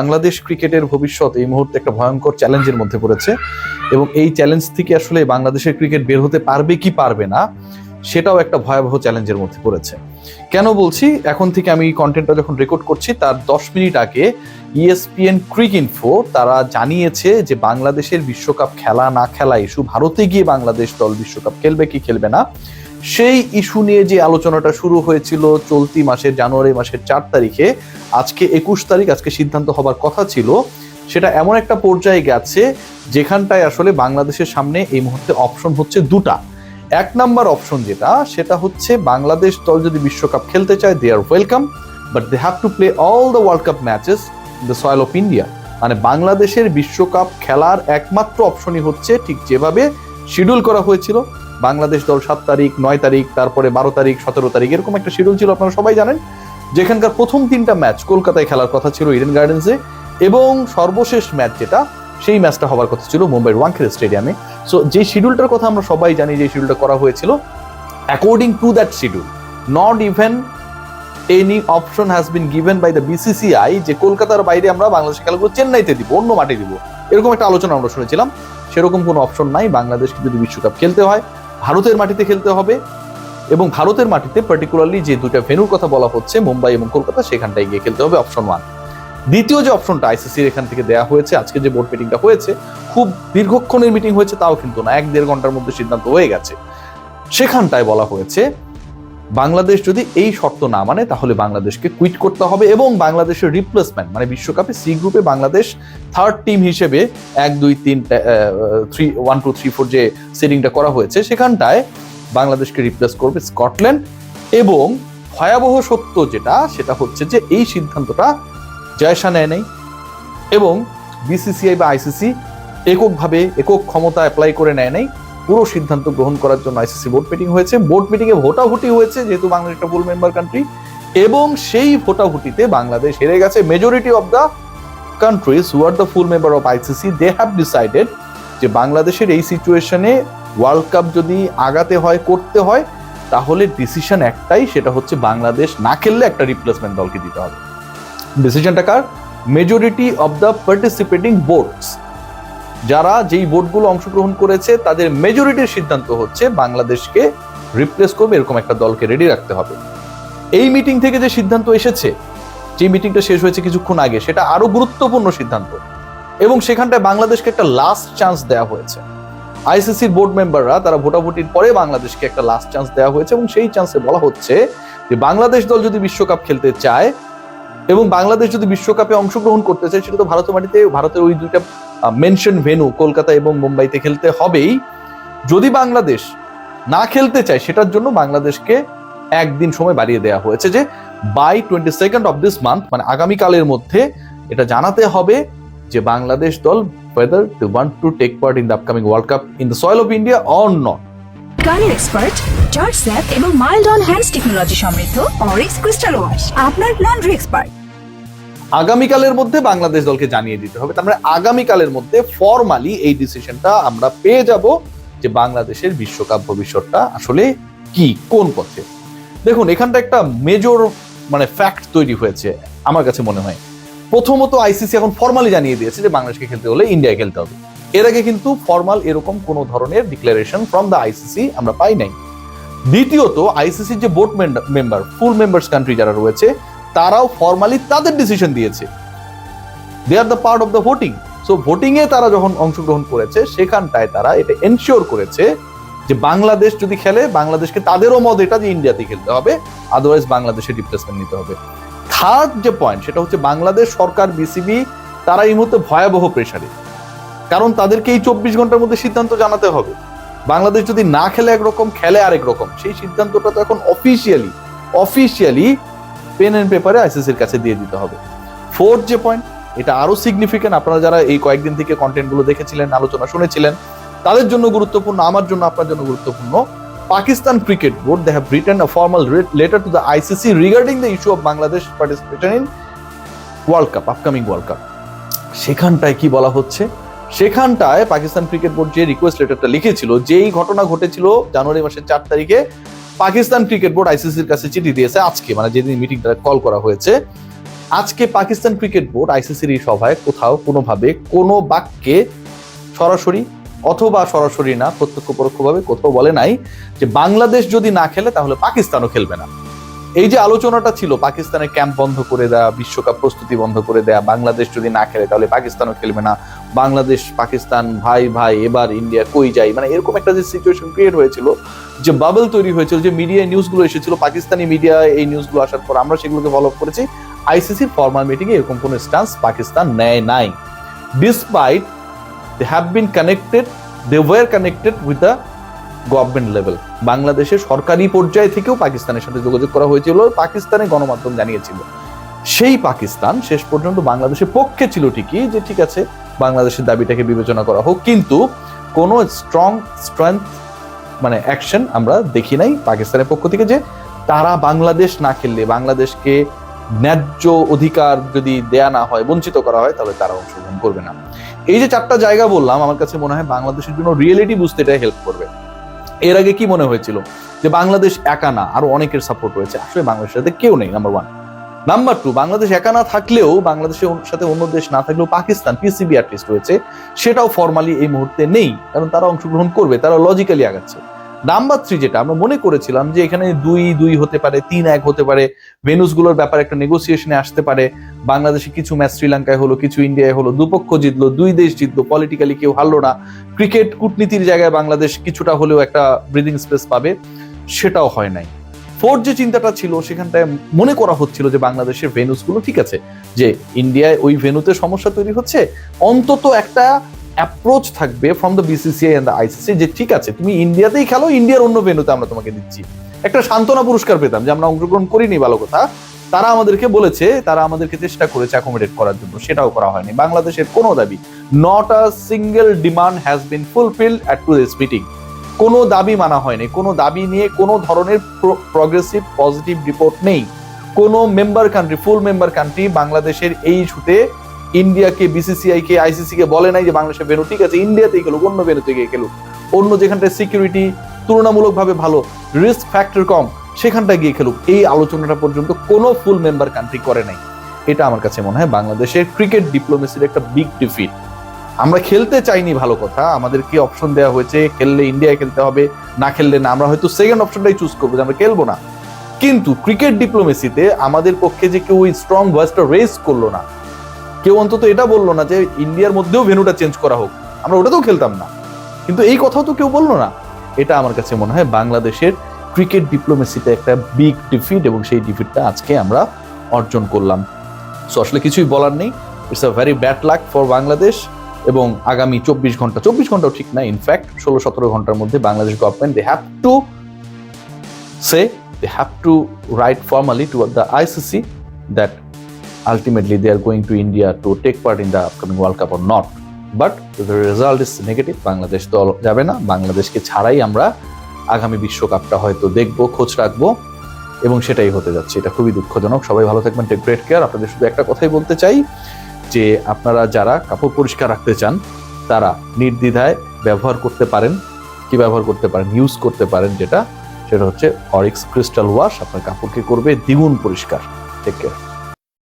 বাংলাদেশ ক্রিকেটের ভবিষ্যৎ এই মুহূর্তে একটা ভয়ঙ্কর চ্যালেঞ্জের মধ্যে পড়েছে এবং এই চ্যালেঞ্জ থেকে আসলে বাংলাদেশের ক্রিকেট বের হতে পারবে কি পারবে না সেটাও একটা ভয়াবহ চ্যালেঞ্জের মধ্যে পড়েছে। কেন বলছি, এখন থেকে আমি কন্টেন্টটা যখন রেকর্ড করছি তার 10 মিনিট আগে ESPN ক্রিক ইনফো তারা জানিয়েছে যে বাংলাদেশের বিশ্বকাপ খেলা না খেলা ইস্যু, ভারতে গিয়ে বাংলাদেশ দল বিশ্বকাপ খেলবে কি খেলবে না সেই ইস্যু নিয়ে যে আলোচনাটা শুরু হয়েছিল চলতি মাসের জানুয়ারি মাসের 4 তারিখে, আজকে 21 তারিখ, আজকে সিদ্ধান্ত হবার কথা ছিল, সেটা এমন একটা পর্যায়ে গেছে যেখানটায় আসলে বাংলাদেশের সামনে এই মুহূর্তে অপশন হচ্ছে দুটা। 1 নাম্বার অপশন যেটা, সেটা হচ্ছে বাংলাদেশ দল যদি বিশ্বকাপ খেলতে চায় they are welcome, but they have to play all the world cup matches in the soil of India. মানে বাংলাদেশের বিশ্বকাপ খেলার একমাত্র অপশনই হচ্ছে ঠিক যেভাবে শিডিউল করা হয়েছিল, বাংলাদেশ দল 7 তারিখ, 9 তারিখ, তারপরে 12 তারিখ, 17 তারিখ, এরকম একটা শিডিউল ছিল, আপনারা সবাই জানেন, যেখানকার প্রথম 3টা ম্যাচ কলকাতায় খেলার কথা ছিল ইডেন গার্ডেন্সে, এবং সর্বশেষ ম্যাচ যেটা সেই ম্যাচটা হওয়ার কথা ছিল মুম্বাইয়ের ওয়াংখেড়ে স্টেডিয়ামে। সো যে শিডিউলটার কথা আমরা সবাই জানি, যে শিডিউলটা করা হয়েছিল, according to that schedule not even any option has been given by the BCCI যে কলকাতার বাইরে আমরা বাংলাদেশের খেলাগুলো চেন্নাইতে দিব, অন্য মাঠে দিব, এরকম একটা আলোচনা আমরা শুনেছিলাম। সেরকম কোনো অপশন নাই। বাংলাদেশকে যদি বিশ্বকাপ খেলতে হয় ভারতের মাটিতে খেলতে হবে, এবং ভারতের মাটিতে পার্টিকুলারলি যে দুটা ভেন্যুর কথা বলা হচ্ছে মুম্বাই এবং কলকাতা, সেখানটায় গিয়ে খেলতে হবে, অপশন 1। দ্বিতীয় যে অপশনটা ICCর এখান থেকে দেওয়া হয়েছে, আজকে যে বোর্ড মিটিংটা হয়েছে, খুব দীর্ঘক্ষণের মিটিং হয়েছে তাও কিন্তু না, 1-1.5 ঘন্টার মধ্যে সিদ্ধান্ত হয়ে গেছে। সেখানটায় বলা হয়েছে বাংলাদেশ যদি এই শর্ত না মানে তাহলে বাংলাদেশকে কুইট করতে হবে, এবং বাংলাদেশের রিপ্লেসমেন্ট মানে বিশ্বকাপে সি গ্রুপে বাংলাদেশ থার্ড টিম হিসেবে 1, 2, 3, 1, 2, 3, 4 যে সেটিংটা করা হয়েছে সেখানটায় বাংলাদেশকে রিপ্লেস করবে স্কটল্যান্ড। এবং ভয়াবহ সত্য যেটা, সেটা হচ্ছে যে এই সিদ্ধান্তটা জয়সা নেয় নাই, এবং BCCI বা ICC এককভাবে একক ক্ষমতা অ্যাপ্লাই করে নেয় নাই। পুরো সিদ্ধান্ত গ্রহণ করার জন্য ICC বোর্ড মিটিং হয়েছে, বোর্ড মিটিংয়ে ভোটাভুটি হয়েছে, যেহেতু বাংলাদেশ একটা ফুল মেম্বার কান্ট্রি, এবং সেই ভোটাভুটিতে বাংলাদেশ হেরে গেছে। Majority of the countries who are the full member of ICC they have decided যে বাংলাদেশের এই সিচুয়েশনে ওয়ার্ল্ড কাপ যদি আগাতে হয়, করতে হয়, তাহলে ডিসিশন একটাই, সেটা হচ্ছে বাংলাদেশ না খেললে একটা রিপ্লেসমেন্ট দলকে দিতে হবে। ডিসিশনটা কার? Majority of the participating boards, যারা যেই বোর্ডগুলো অংশগ্রহণ করেছে তাদের মেজরিটির সিদ্ধান্ত হচ্ছে বাংলাদেশকে রিপ্লেস করবে এরকম একটা দলকে রেডি রাখতে হবে। এই মিটিং থেকে যে সিদ্ধান্ত এসেছে, যে মিটিংটা শেষ হয়েছে কিছুক্ষণ আগে, সেটা আরো গুরুত্বপূর্ণ সিদ্ধান্ত, এবং সেখানটায় বাংলাদেশকে একটা লাস্ট চান্স দেওয়া হয়েছে। ICCর বোর্ড মেম্বাররা তারা ভোটাভুটির পরে বাংলাদেশকে একটা লাস্ট চান্স দেওয়া হয়েছে, এবং সেই চান্সে বলা হচ্ছে যে বাংলাদেশ দল যদি বিশ্বকাপ খেলতে চায় এবং বাংলাদেশ যদি বিশ্বকাপে অংশগ্রহণ করতে চায়, সেটা তো ভারতের মাটিতে, ভারতের ওই দুইটা মেনশন ভেন্যু কলকাতা এবং মুম্বাইতে খেলতে হবেই। যদি বাংলাদেশ না খেলতে চায়, সেটার জন্য বাংলাদেশকে 1 দিন সময় বাড়িয়ে দেওয়া হয়েছে, যে by 22nd of this month, মানে আগামীকালের মধ্যে এটা জানাতে হবে যে বাংলাদেশ দল whether they want to take part in the upcoming World Cup in the soil of India or not. গানের এক্সপার্ট জর্জ স্যাপ এবং মাইল্ড অন হ্যান্ডস টেকনোলজি সমৃদ্ধ অরিক্স ক্রিস্টাল ওয়াশ আপনার লন্ড্রি এক্সপার্ট। আগামীকালের মধ্যে বাংলাদেশ দলকে জানিয়ে দিতে হবে। তার মানে আগামীকালের মধ্যে ফরমালি এই ডিসিশনটা আমরা পেয়ে যাব যে বাংলাদেশের বিশ্বকাপ ভবিষ্যৎটা আসলে কি, কোন পথে। দেখুন, এখানটা একটা মেজর মানে ফ্যাক্ট তৈরি হয়েছে আমার কাছে মনে হয়। প্রথমত ICC এখন ফরমালি জানিয়ে দিয়েছে যে বাংলাদেশকে খেলতে হলে ইন্ডিয়ায় খেলতে হবে। এর আগে কিন্তু ফরমাল এরকম কোনো ধরনের ডিক্লারেশন ফ্রম দ্য ICC আমরা পাই নাই। দ্বিতীয়ত, ICC যে board member, full members country যারা রয়েছে, তারাও ফরমালি তাদের ডিসিশন দিয়েছে। They are the part of the voting. So voting এ তারা যখন অংশগ্রহণ করেছে, সেখানটায় তারা এটা এনশিওর করেছে যে বাংলাদেশ যদি খেলে, বাংলাদেশকে তাদেরও মত এটা যে ইন্ডিয়াতে খেলতে হবে, আদারওয়াইজ বাংলাদেশের রিপ্লেসমেন্ট নিতে হবে। থার্ড যে পয়েন্ট, সেটা হচ্ছে বাংলাদেশ সরকার, BCB, তারা এই মুহূর্তে ভয়াবহ প্রেসারে, কারণ তাদেরকে এই 24 ঘন্টার মধ্যে সিদ্ধান্ত জানাতে হবে। বাংলাদেশ যদি না খেলে একরকম, খেলে আরেক রকম, সেই সিদ্ধান্তটা তো এখন অফিসিয়ালি পেন এন্ড পেপারে ICCর কাছে দিয়ে দিতে হবে। ফোর্থ যে পয়েন্ট, এটা আরো সিগনিফিকেন্ট, আপনারা যারা এই কয়েকদিন থেকে কন্টেন্টগুলো দেখেছিলেন, আলোচনা শুনেছিলেন, তাদের জন্য গুরুত্বপূর্ণ, আমার জন্য, আপনার জন্য গুরুত্বপূর্ণ। Pakistan cricket board, they have written a formal letter to the ICC regarding the issue of Bangladesh participation in World Cup, upcoming World Cup. সেখানটায় কি বলা হচ্ছে? সেখানটায় পাকিস্তান ক্রিকেট বোর্ড যে রিকোয়েস্ট লেটারটা লিখেছিল, যেই ঘটনা ঘটেছিল জানুয়ারি মাসের 4 তারিখে, পাকিস্তান ক্রিকেট বোর্ড ICCর কাছে চিঠি দিয়েছে আজকে, মানে যেদিন মিটিংটা কল করা হয়েছে, আজকে পাকিস্তান ক্রিকেট বোর্ড আইসিসির এই সভায় কোথাও কোনোভাবে কোনো বাক্যে সরাসরি অথবা সরাসরি না প্রত্যক্ষ পরোক্ষভাবে কোথাও বলে নাই যে বাংলাদেশ যদি না খেলে তাহলে পাকিস্তানও খেলবে না। এই যে আলোচনাটা ছিল পাকিস্তানের ক্যাম্প বন্ধ করে দেয়া, বিশ্বকাপ প্রস্তুতি বন্ধ করে দেয়া, বাংলাদেশ যদি না খেলে তাহলে পাকিস্তানও খেলবে না, বাংলাদেশ পাকিস্তান ভাই ভাই এবার ইন্ডিয়া কই যাই, মানে এরকম একটা যে সিচুয়েশন ক্রিয়েট হয়েছিল, যে বাবল তৈরি হয়েছিল, যে মিডিয়ায় নিউজগুলো এসেছিল, পাকিস্তানি মিডিয়া এই নিউজগুলো আসার পর আমরা সেগুলোকে ফলো আপ করেছি। আইসিসির ফর্মাল মিটিংয়ে এরকম কোনো স্ট্যান্স পাকিস্তান নেয় নাই, despite they have been connected, they were connected with the government level. বাংলাদেশের সরকারি পর্যায় থেকেও পাকিস্তানের সাথে যোগাযোগ করা হয়েছিল, পাকিস্তানের গণমাধ্যম জানিয়েছিল। সেই পাকিস্তান শেষ পর্যন্ত বাংলাদেশের পক্ষে ছিল ঠিকই, যে ঠিক আছে বাংলাদেশের দাবিটাকে বিবেচনা করা হোক, কিন্তু কোনো স্ট্রেংথ মানে অ্যাকশন আমরা দেখি নাই পাকিস্তানের পক্ষ থেকে, যে তারা বাংলাদেশ না খেললে, বাংলাদেশকে ন্যায্য অধিকার যদি দেয়া না হয়, বঞ্চিত করা হয়, তাহলে তারা অংশগ্রহণ করবে না। এই যে চারটা জায়গা বললাম, আমার কাছে মনে হয় বাংলাদেশের জন্য রিয়েলিটি বুঝতে এটা হেল্প করবে। এর আগে কি মনে হয়েছিল যে বাংলাদেশ একা না, আরো অনেকের সাপোর্ট রয়েছে, আসলে বাংলাদেশের সাথে কেউ নেই, number one. Number two, Bangladesh একা না থাকলেও, বাংলাদেশের সাথে অন্য দেশ না থাকলেও পাকিস্তান পিসিবি অ্যাটলিস্ট রয়েছে, সেটাও ফর্মালি এই মুহূর্তে নেই, কারণ তারা অংশগ্রহণ করবে, তারা লজিক্যালি আগাচ্ছে। নাম্বার থ্রি, যেটা আমরা মনে করেছিলাম যে এখানে 2-2 হতে পারে, 3-1 হতে পারে, ভেনুসগুলোর ব্যাপারে একটা নেগোসিয়েশনে আসতে পারে, বাংলাদেশে কিছু ম্যাচ শ্রীলঙ্কায় হলো, কিছু ইন্ডিয়ায় হলো, দুপক্ষ জিতলো, 2 দেশ জিতলো, পলিটিক্যালি কেউ হারলো না, ক্রিকেট কূটনীতির জায়গায় বাংলাদেশ কিছুটা হলেও একটা ব্রিদিং স্পেস পাবে, সেটাও হয় নাই। ফোর্থ যে চিন্তাটা ছিল, সেখানটায় মনে করা হচ্ছিল যে বাংলাদেশের ভেনুসগুলো ঠিক আছে, যে ইন্ডিয়ায় ওই ভেনুতে সমস্যা তৈরি হচ্ছে, অন্তত একটা অ্যাপ্রোচ থাকবে from the BCCI and the ICC, যে ঠিক আছে তুমি ইন্ডিয়াতেই খেলো, ইন্ডিয়ার অন্য ভেন্যুতে আমরা তোমাকে দিচ্ছি, একটা সান্ত্বনা পুরস্কার পেতাম যে আমরা অংশগ্রহণ করিনি, ভালো কথা, তারা আমাদেরকে বলেছে, তারা আমাদেরকে চেষ্টা করেছে অ্যাকোমোডেট করার জন্য, সেটাও করা হয়নি। বাংলাদেশের কোনো দাবি, not a single demand has been fulfilled at to this meeting. কোনো দাবি মানা হয়নি, কোনো দাবি নিয়ে কোনো ধরনের প্রগ্রেসিভ পজিটিভ রিপোর্ট নেই। কোনো মেম্বার কান্ট্রি, ফুল মেম্বার কান্ট্রি বাংলাদেশের এই ইস্যুতে ইন্ডিয়াকে, বিসিসিআই কে, আইসিসি কে বলে নাই যে বাংলাদেশের ভেন্যু ঠিক আছে, ইন্ডিয়াতেই খেলুক, অন্য ভেন্যুতে গিয়ে খেলুক, অন্য যেখানটায় সিকিউরিটি তুলনামূলকভাবে ভালো, রিস্ক ফ্যাক্টর কম, সেখানটায় গিয়ে খেলুক, এই আলোচনাটা পর্যন্ত কোনো ফুল মেম্বার কান্ট্রি করে নাই। এটা আমার কাছে মনে হয় বাংলাদেশের ক্রিকেট ডিপ্লোমেসির একটা বিগ ডিফিট। আমরা খেলতে চাইনি, ভালো কথা, আমাদেরকে অপশন দেওয়া হয়েছে, খেললে ইন্ডিয়া খেলতে হবে, না খেললে না, আমরা হয়তো সেকেন্ড অপশনটাই চুজ করবো যে আমরা খেলবো না, কিন্তু ক্রিকেট ডিপ্লোমেসিতে আমাদের পক্ষে যে কেউ ওই স্ট্রং ভয়েসটা রেজ করলো না, কেউ অন্তত এটা বললো না যে ইন্ডিয়ার মধ্যেও ভেন্যুটা চেঞ্জ করা হোক, আমরা ওটাতেও খেলতাম না, কিন্তু এই কথাও তো কেউ বললো না। এটা আমার কাছে মনে হয় বাংলাদেশের ক্রিকেট ডিপ্লোমেসিতে একটা বিগ ডিফিট, এবং সেই ডিফিটটা আজকে আমরা অর্জন করলাম। সো আসলে কিছুই বলার নেই, it's a very bad luck for Bangladesh. এবং আগামী 24 ঘন্টাও ঠিক না, ইনফ্যাক্ট 16-17 ঘন্টার মধ্যে Bangladesh government they have to write formally to the ICC that ultimately they are going to India to take part in the upcoming World Cup or not, but the result is negative. Bangladesh তো যাবে না, বাংলাদেশকে ছাড়াই আমরা আগামী বিশ্বকাপটা হয়তো দেখবো, খোঁজ রাখবো, এবং সেটাই হতে যাচ্ছে। এটা খুবই দুঃখজনক। সবাই ভালো থাকবেন, টেক গ্রেট কেয়ার। আপনাদের শুধু একটা কথাই বলতে চাই, যে আপনারা যারা কাপড় পরিষ্কার রাখতে চান তারা নির্দ্বিধায় ব্যবহার করতে পারেন, ইউজ করতে পারেন, সেটা হচ্ছে অরিক্স ক্রিস্টাল ওয়াশ, আপনার কাপড়কে করবে দ্বিগুণ পরিষ্কার। Take care.